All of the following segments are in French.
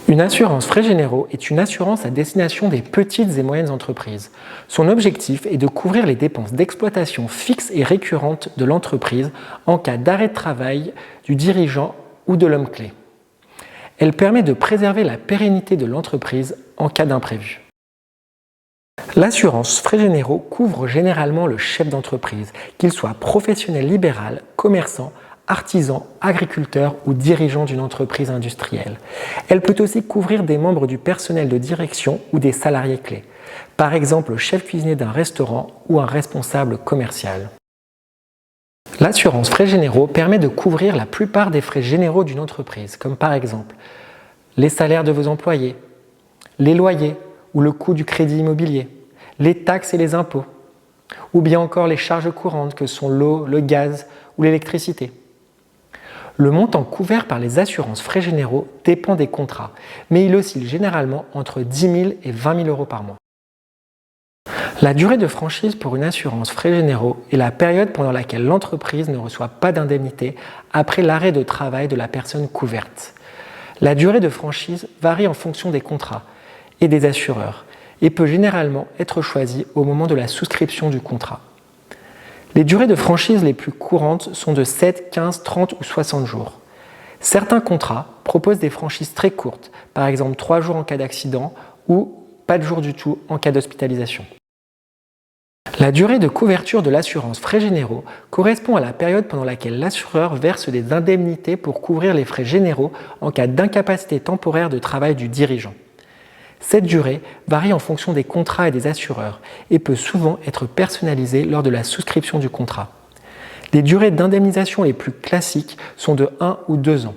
Une assurance frais généraux est une assurance à destination des petites et moyennes entreprises. Son objectif est de couvrir les dépenses d'exploitation fixes et récurrentes de l'entreprise en cas d'arrêt de travail du dirigeant ou de l'homme clé. Elle permet de préserver la pérennité de l'entreprise en cas d'imprévu. L'assurance frais généraux couvre généralement le chef d'entreprise, qu'il soit professionnel libéral, commerçant, artisan, agriculteur ou dirigeant d'une entreprise industrielle. Elle peut aussi couvrir des membres du personnel de direction ou des salariés clés, par exemple le chef cuisinier d'un restaurant ou un responsable commercial. L'assurance frais généraux permet de couvrir la plupart des frais généraux d'une entreprise, comme par exemple les salaires de vos employés, les loyers ou le coût du crédit immobilier, les taxes et les impôts, ou bien encore les charges courantes que sont l'eau, le gaz ou l'électricité. Le montant couvert par les assurances frais généraux dépend des contrats, mais il oscille généralement entre 10 000 et 20 000 euros par mois. La durée de franchise pour une assurance frais généraux est la période pendant laquelle l'entreprise ne reçoit pas d'indemnité après l'arrêt de travail de la personne couverte. La durée de franchise varie en fonction des contrats et des assureurs et peut généralement être choisie au moment de la souscription du contrat. Les durées de franchise les plus courantes sont de 7, 15, 30 ou 60 jours. Certains contrats proposent des franchises très courtes, par exemple 3 jours en cas d'accident ou pas de jours du tout en cas d'hospitalisation. La durée de couverture de l'assurance frais généraux correspond à la période pendant laquelle l'assureur verse des indemnités pour couvrir les frais généraux en cas d'incapacité temporaire de travail du dirigeant. Cette durée varie en fonction des contrats et des assureurs et peut souvent être personnalisée lors de la souscription du contrat. Les durées d'indemnisation les plus classiques sont de 1 ou 2 ans.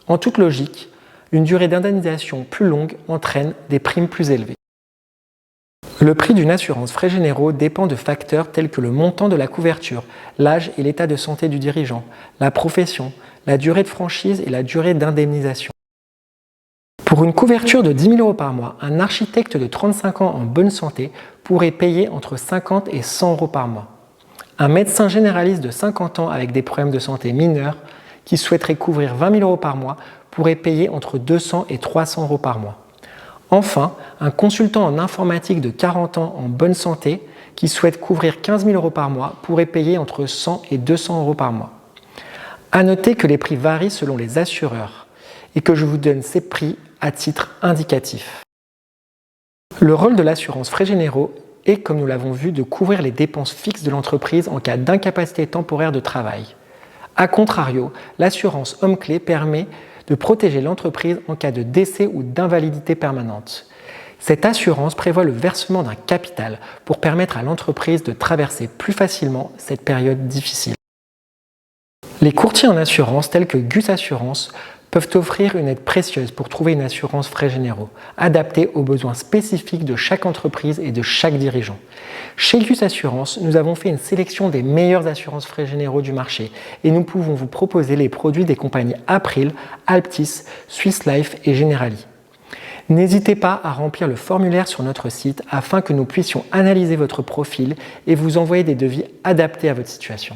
En toute logique, une durée d'indemnisation plus longue entraîne des primes plus élevées. Le prix d'une assurance frais généraux dépend de facteurs tels que le montant de la couverture, l'âge et l'état de santé du dirigeant, la profession, la durée de franchise et la durée d'indemnisation. Pour une couverture de 10 000 euros par mois, un architecte de 35 ans en bonne santé pourrait payer entre 50 et 100 euros par mois. Un médecin généraliste de 50 ans avec des problèmes de santé mineurs qui souhaiterait couvrir 20 000 euros par mois pourrait payer entre 200 et 300 euros par mois. Enfin, un consultant en informatique de 40 ans en bonne santé qui souhaite couvrir 15 000 euros par mois pourrait payer entre 100 et 200 euros par mois. À noter que les prix varient selon les assureurs et que je vous donne ces prix à titre indicatif. Le rôle de l'assurance frais généraux est, comme nous l'avons vu, de couvrir les dépenses fixes de l'entreprise en cas d'incapacité temporaire de travail. A contrario, l'assurance homme-clé permet de protéger l'entreprise en cas de décès ou d'invalidité permanente. Cette assurance prévoit le versement d'un capital pour permettre à l'entreprise de traverser plus facilement cette période difficile. Les courtiers en assurance tels que Gus Assurance peuvent offrir une aide précieuse pour trouver une assurance frais généraux, adaptée aux besoins spécifiques de chaque entreprise et de chaque dirigeant. Chez Gus Assurance, nous avons fait une sélection des meilleures assurances frais généraux du marché et nous pouvons vous proposer les produits des compagnies April, Alptis, Swiss Life et Generali. N'hésitez pas à remplir le formulaire sur notre site afin que nous puissions analyser votre profil et vous envoyer des devis adaptés à votre situation.